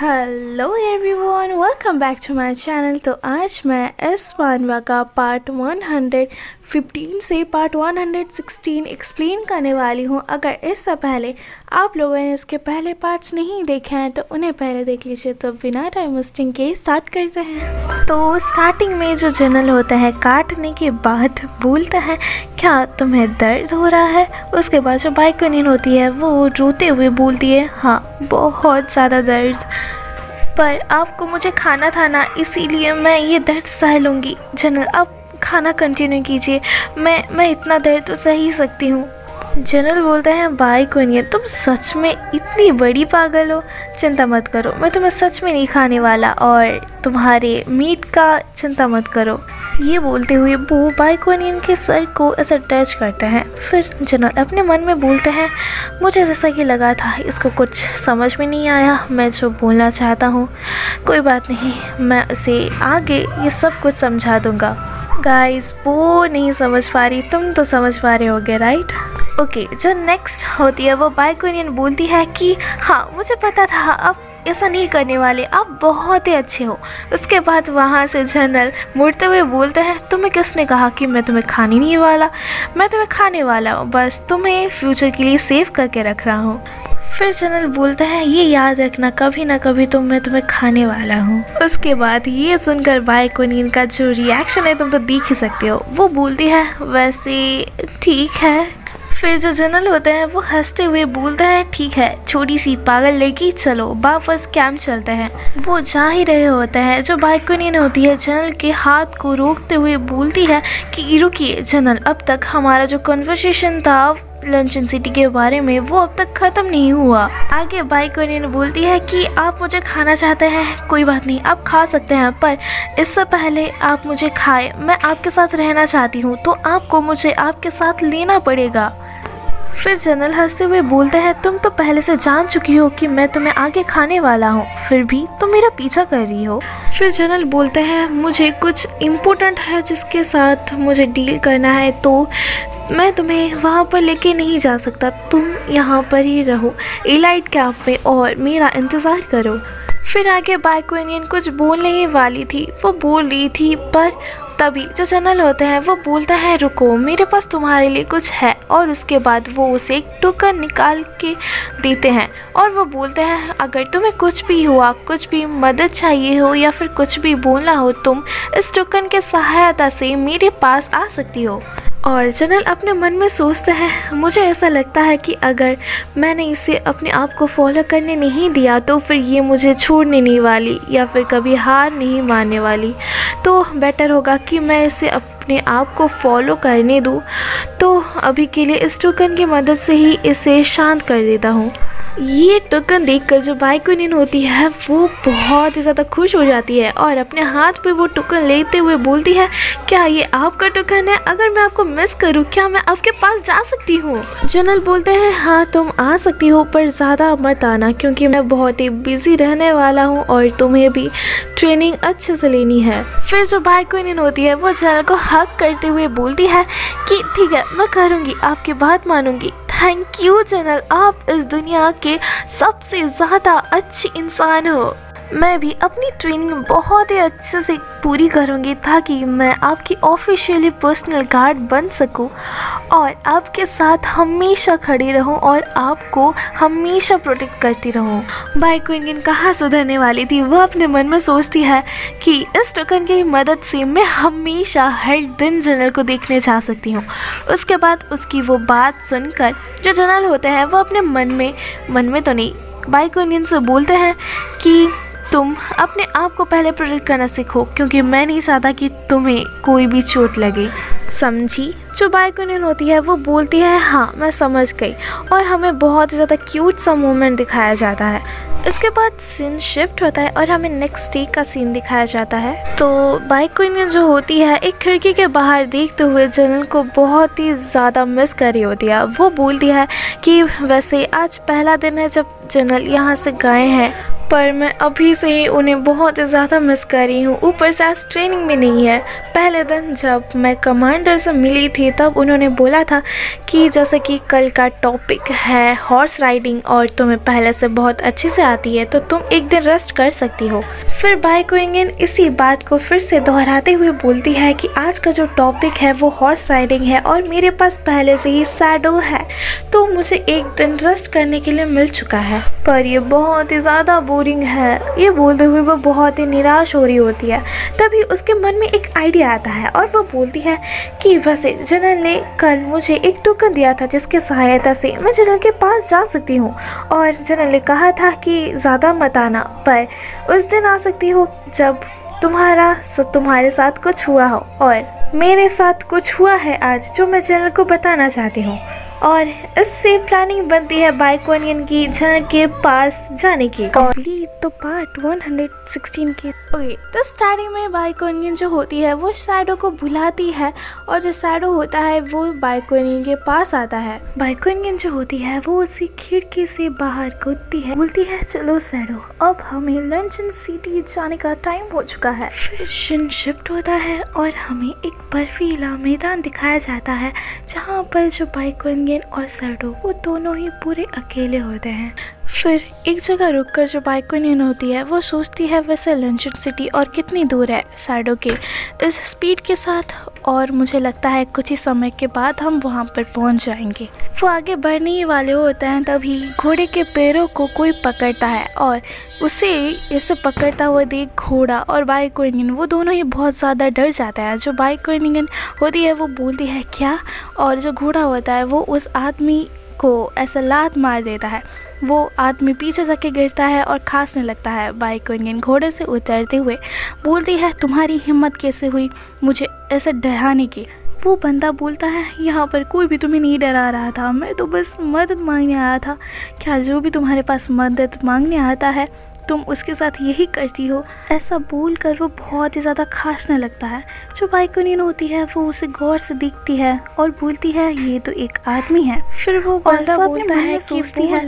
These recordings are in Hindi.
Hello everyone, welcome back to my channel. तो आज मैं इस मानवा का पार्ट 115 से पार्ट 116 एक्सप्लेन करने वाली हूँ। अगर इससे पहले आप लोगों ने इसके पहले पार्ट्स नहीं देखे हैं तो उन्हें पहले देख लीजिए। तो बिना टाइम वेस्टिंग के स्टार्ट करते हैं। तो स्टार्टिंग में जो जनरल होता है काटने के बाद बोलता है क्या तुम्हें दर्द हो रहा है। उसके बाद जो बाइकोनियन होती है वो रोते हुए बोलती है हाँ बहुत ज़्यादा दर्द, पर आपको मुझे खाना था ना, इसीलिए मैं ये दर्द सह लूँगी। जनरल आप खाना कंटिन्यू कीजिए, मैं इतना दर्द तो सह ही सकती हूँ। जनरल बोलते हैं बाइकोनियन तुम सच में इतनी बड़ी पागल हो, चिंता मत करो, मैं तुम्हें सच में नहीं खाने वाला और तुम्हारे मीट का चिंता मत करो। ये बोलते हुए वो बाइकोनियन के सर को ऐसा टच करते हैं। फिर जनरल अपने मन में बोलते हैं मुझे जैसा कि लगा था इसको कुछ समझ में नहीं आया मैं जो बोलना चाहता हूँ, कोई बात नहीं, मैं उसे आगे ये सब कुछ समझा दूँगा। गाइस वो नहीं समझ पा रही, तुम तो समझ पा रहे होगे राइट। ओके, जो नेक्स्ट होती है वो बाइकोनियन बोलती है कि हाँ मुझे पता था, आप ऐसा नहीं करने वाले, आप बहुत ही अच्छे हो। उसके बाद वहाँ से जनरल मुड़ते हुए बोलते हैं तुम्हें किसने कहा कि मैं तुम्हें खाने नहीं वाला, मैं तुम्हें खाने वाला हूँ, बस तुम्हें फ्यूचर के लिए सेव करके रख रहा हूँ। फिर जनरल बोलता है ये याद रखना कभी ना कभी तो मैं तुम्हें खाने वाला हूँ। उसके बाद ये सुनकर बाइकोनियन का जो रिएक्शन है तुम तो देख ही सकते हो, वो बोलती है वैसे ठीक है। फिर जो जनरल होते हैं वो हंसते हुए बोलता है ठीक है छोटी सी पागल लड़की, चलो वापस कैंप चलते हैं। वो जा ही रहे होते हैं, जो बाइकोनियन होती है जनरल के हाथ को रोकते हुए बोलती है कि रुकिए जनरल, अब तक हमारा जो कन्वर्सेशन था लंचन सिटी के बारे में वो अब तक ख़त्म नहीं हुआ। आगे बाइकोनियन बोलती है कि आप मुझे खाना चाहते हैं, कोई बात नहीं आप खा सकते हैं, पर इससे पहले आप मुझे खाए, मैं आपके साथ रहना चाहती हूँ तो आपको मुझे आपके साथ लेना पड़ेगा। फिर जनरल हंसते हुए बोलते हैं तुम तो पहले से जान चुकी हो कि मैं तुम्हें आगे खाने वाला हूँ, फिर भी तुम मेरा पीछा कर रही हो। फिर जनरल बोलते हैं मुझे कुछ इम्पोर्टेंट है जिसके साथ मुझे डील करना है, तो मैं तुम्हें वहाँ पर लेके नहीं जा सकता, तुम यहाँ पर ही रहो एलाइट कैंप में और मेरा इंतज़ार करो। फिर आगे बाइकोनियन कुछ बोलने ही वाली थी, वो बोल रही थी, पर तभी जो जनरल होते हैं वो बोलता है रुको मेरे पास तुम्हारे लिए कुछ है, और उसके बाद वो उसे एक टोकन निकाल के देते हैं और वो बोलते हैं अगर तुम्हें कुछ भी हुआ, कुछ भी मदद चाहिए हो या फिर कुछ भी बोलना हो, तुम इस टोकन के सहायता से मेरे पास आ सकती हो। और जनरल अपने मन में सोचते हैं मुझे ऐसा लगता है कि अगर मैंने इसे अपने आप को फॉलो करने नहीं दिया तो फिर ये मुझे छोड़ने नहीं वाली या फिर कभी हार नहीं मानने वाली, तो बेटर होगा कि मैं इसे अपने आप को फॉलो करने दूँ। तो अभी के लिए इस टोकन की मदद से ही इसे शांत कर देता हूँ। ये टोकन देखकर जो बाइकोनियन होती है वो बहुत ही ज़्यादा खुश हो जाती है और अपने हाथ पे वो टोकन लेते हुए बोलती है क्या ये आपका टोकन है, अगर मैं आपको मिस करूँ क्या मैं आपके पास जा सकती हूँ। जनरल बोलते हैं हाँ तुम आ सकती हो, पर ज़्यादा मत आना क्योंकि मैं बहुत ही बिजी रहने वाला हूँ और तुम्हें भी ट्रेनिंग अच्छे से लेनी है। फिर जो बाइकोनियन होती है वो जनरल को हक करते हुए बोलती है कि ठीक है मैं करूँगी, आपकी बात मानूंगी, थैंक यू जनरल, आप इस दुनिया के सबसे ज़्यादा अच्छी इंसान हो। मैं भी अपनी ट्रेनिंग बहुत ही अच्छे से पूरी करूँगी ताकि मैं आपकी ऑफिशियली पर्सनल गार्ड बन सकूँ और आपके साथ हमेशा खड़ी रहूँ और आपको हमेशा प्रोटेक्ट करती रहूँ। बाइकोनियन कहाँ सुधरने वाली थी, वो अपने मन में सोचती है कि इस टोकन की मदद से मैं हमेशा हर दिन जनरल को देखने जा सकती हूँ। उसके बाद उसकी वो बात सुनकर जो जनरल होते हैं वो अपने मन में तो नहीं बाइकोनियन से बोलते हैं कि तुम अपने आप को पहले प्रोटेक्ट करना सीखो क्योंकि मैं नहीं चाहता कि तुम्हें कोई भी चोट लगे, समझी। जो बाइकोनियन होती है वो बोलती है हाँ मैं समझ गई और हमें बहुत ही ज़्यादा क्यूट सा मोमेंट दिखाया जाता है। इसके बाद सीन शिफ्ट होता है और हमें नेक्स्ट डे का सीन दिखाया जाता है। तो बाइकोनियन जो होती है एक खिड़की के बाहर देखते हुए जनरल को बहुत ही ज़्यादा मिस कर रही होती है। वो बोलती है कि वैसे आज पहला दिन है जब जनरल यहाँ से गए हैं, पर मैं अभी से ही उन्हें बहुत ज़्यादा मिस कर रही हूँ। ऊपर से आज ट्रेनिंग भी नहीं है। पहले दिन जब मैं कमांडर से मिली थी तब उन्होंने बोला था कि जैसे कि कल का टॉपिक है हॉर्स राइडिंग और तुम्हें पहले से बहुत अच्छे से आती है तो तुम एक दिन रेस्ट कर सकती हो। फिर बाई क्विंगन इसी बात को फिर से दोहराते हुए बोलती है कि आज का जो टॉपिक है वो हॉर्स राइडिंग है और मेरे पास पहले से ही सैडल है तो मुझे एक दिन रेस्ट करने के लिए मिल चुका है। पर ये बहुत ही ज़्यादा बोरिंग है। ये बोलते हुए वो बहुत ही निराश हो रही होती है। तभी उसके मन में एक आइडिया आता है और वो बोलती है कि वैसे जनरल ने कल मुझे एक टोकन दिया था जिसकी सहायता से मैं जनरल के पास जा सकती हूँ और जनरल ने कहा था कि ज़्यादा मत आना पर उस दिन आ सकती हो जब तुम्हारे साथ कुछ हुआ हो। और मेरे साथ कुछ हुआ है आज जो मैं जनरल को बताना चाहती हूँ और इससे प्लानिंग बनती है बाई क्विंगन की जनरल के पास जाने की। कंप्लीट तो पार्ट 116 की। ओके तो स्टार्टिंग में बाई क्विंगन जो होती है वो शैडो को बुलाती है और जो शैडो होता है वो बाई क्विंगन के पास आता है। बाई क्विंगन जो होती है वो उसी खिड़की से बाहर कूदती है, बोलती है चलो शैडो अब हमें लंचन सिटी जाने का टाइम हो चुका है। फिर शिन शिफ्ट होता है और हमें एक बर्फीला मैदान दिखाया जाता है जहाँ पर जो बाई क्विंगन और शैडो वो दोनों ही पूरे अकेले होते हैं। फिर एक जगह रुककर जो बाई क्विंगन होती है वो सोचती है वैसे लंचन सिटी और कितनी दूर है शैडो के इस स्पीड के साथ और मुझे लगता है कुछ ही समय के बाद हम वहाँ पर पहुँच जाएंगे। वो आगे बढ़ने ही वाले होते हैं तभी घोड़े के पैरों को कोई पकड़ता है और उसे ऐसे पकड़ता हुआ देख घोड़ा और बाई क्विंगन वो दोनों ही बहुत ज़्यादा डर जाता है। जो बाई क्विंगन होती है वो बोलती है क्या और जो घोड़ा होता है वो उस आदमी को ऐसा लात मार देता है। वो आदमी पीछे जाके गिरता है और खांसने लगता है। बाई क्विंगन घोड़े से उतरते हुए बोलती है तुम्हारी हिम्मत कैसे हुई मुझे ऐसे डराने की। वो बंदा बोलता है यहाँ पर कोई भी तुम्हें नहीं डरा रहा था, मैं तो बस मदद मांगने आया था। क्या जो भी तुम्हारे पास मदद मांगने आता है तुम उसके साथ यही करती हो। ऐसा बोलकर वो बहुत ही ज़्यादा खांसने लगता है। जो बाई क्विंगन होती है वो उसे गौर से देखती है और बोलती है ये तो एक आदमी है। फिर वो बंदा बोलता है सोचती है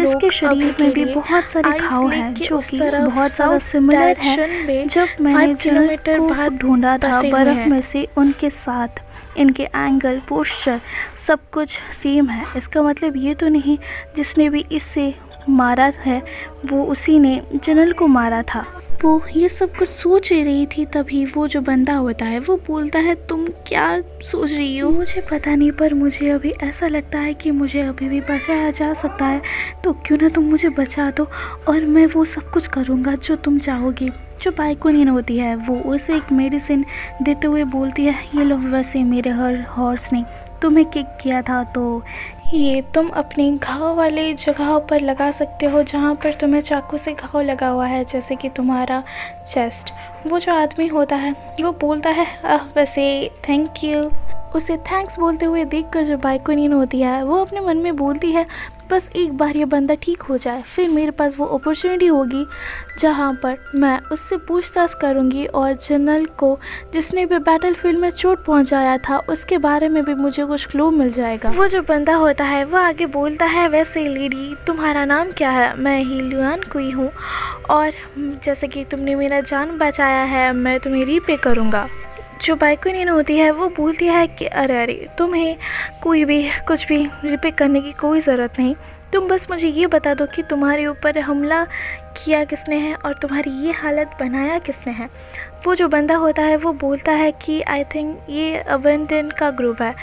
इसके शरीर में भी बहुत सारे घाव हैं जो कि बहुत ज़्यादा सिमिलर है। जब मैंने किलोमीटर बाद ढूंढा था बर्फ़ में से उनके साथ इनके एंगल पोस्चर सब कुछ सेम है। इसका मतलब ये तो नहीं जिसने भी इससे मारा है वो उसी ने जनरल को मारा था। वो ये सब कुछ सोच रही थी तभी वो जो बंदा होता है वो बोलता है तुम क्या सोच रही हो मुझे पता नहीं पर मुझे अभी ऐसा लगता है कि मुझे अभी भी बचाया जा सकता है तो क्यों ना तुम मुझे बचा दो और मैं वो सब कुछ करूँगा जो तुम चाहोगी। जो बाई क्विंगन होती है वो उसे एक मेडिसिन देते हुए बोलती है ये लो वैसे मेरे हॉर्स ने तुम्हें किक किया था तो ये तुम अपनी घाव वाली जगहों पर लगा सकते हो जहाँ पर तुम्हें चाकू से घाव लगा हुआ है जैसे कि तुम्हारा चेस्ट। वो जो आदमी होता है वो बोलता है वैसे थैंक यू। उसे थैंक्स बोलते हुए देखकर जो बाई क्विंगन होती है वो अपने मन में बोलती है बस एक बार ये बंदा ठीक हो जाए फिर मेरे पास वो अपॉर्चुनिटी होगी जहाँ पर मैं उससे पूछताछ करूँगी और जनरल को जिसने भी बैटलफील्ड में चोट पहुँचाया था उसके बारे में भी मुझे कुछ क्लू मिल जाएगा। वो जो बंदा होता है वो आगे बोलता है वैसे लेडी तुम्हारा नाम क्या है। मैं ही लुआन कुई हूँ और जैसे कि तुमने मेरा जान बचाया है मैं तुम्हें रीपे करूँगा। जो बाई क्विंगन होती है वो बोलती है कि अरे तुम्हें कोई भी कुछ भी रिपेयर करने की कोई ज़रूरत नहीं, तुम बस मुझे ये बता दो कि तुम्हारे ऊपर हमला किया किसने है और तुम्हारी ये हालत बनाया किसने है। वो जो बंदा होता है वो बोलता है कि आई थिंक ये अबेंडन का ग्रुप है।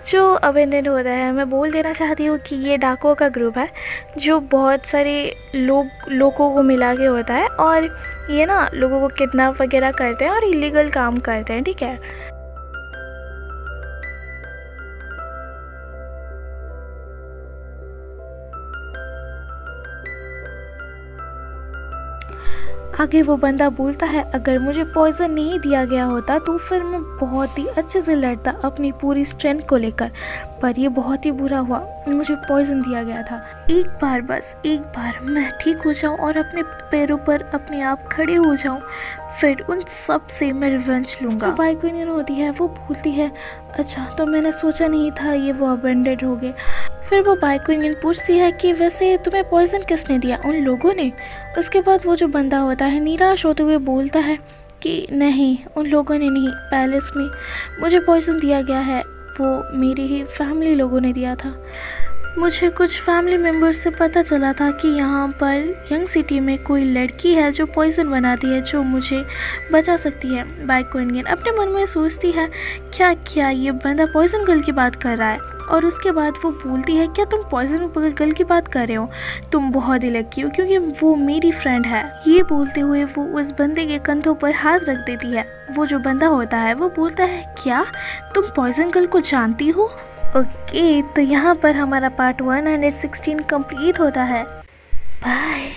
जो अबेंडन होता है मैं बोल देना चाहती हूँ कि ये डाकुओं का ग्रुप है जो बहुत सारे लोगों को मिला के होता है और ये ना लोगों को किडनैप वगैरह करते हैं और इलीगल काम करते हैं, ठीक है। आगे वो बंदा बोलता है अगर मुझे पॉइज़न नहीं दिया गया होता तो फिर मैं बहुत ही अच्छे से लड़ता अपनी पूरी स्ट्रेंथ को लेकर, पर ये बहुत ही बुरा हुआ, मुझे पॉइज़न दिया गया था। एक बार बस एक बार मैं ठीक हो जाऊँ और अपने पैरों पर अपने आप खड़े हो जाऊँ फिर उन सब से मैं रिवेंज लूँगा। तो बाइकोनियन होती है, वो बोलती है अच्छा तो मैंने सोचा नहीं था ये वो अबेंडेड हो गए। फिर वो बाइकोनियन पूछती है कि वैसे तुम्हें पॉइजन किसने दिया, उन लोगों ने? उसके बाद वो जो बंदा होता है निराश होते हुए बोलता है कि नहीं, उन लोगों ने नहीं, पैलेस में मुझे पॉइजन दिया गया है, वो मेरी ही फैमिली लोगों ने दिया था। मुझे कुछ फैमिली मेम्बर्स से पता चला था कि यहाँ पर यंग सिटी में कोई लड़की है जो पॉइजन बनाती है, जो मुझे बचा सकती है। बाइकोनियन अपने मन में सोचती है क्या ये बंदा पॉइजन गर्ल की बात कर रहा है, और उसके बाद वो बोलती है क्या तुम पॉइजन गर्ल की बात कर रहे हो, तुम बहुत ही लकी हो क्योंकि वो मेरी फ्रेंड है। ये बोलते हुए वो उस बंदे के कंधों पर हाथ रख देती है। वो जो बंदा होता है वो बोलता है क्या तुम पॉइजन गर्ल को जानती हो? ओके, तो यहाँ पर हमारा पार्ट 116 कंप्लीट होता है। बाय।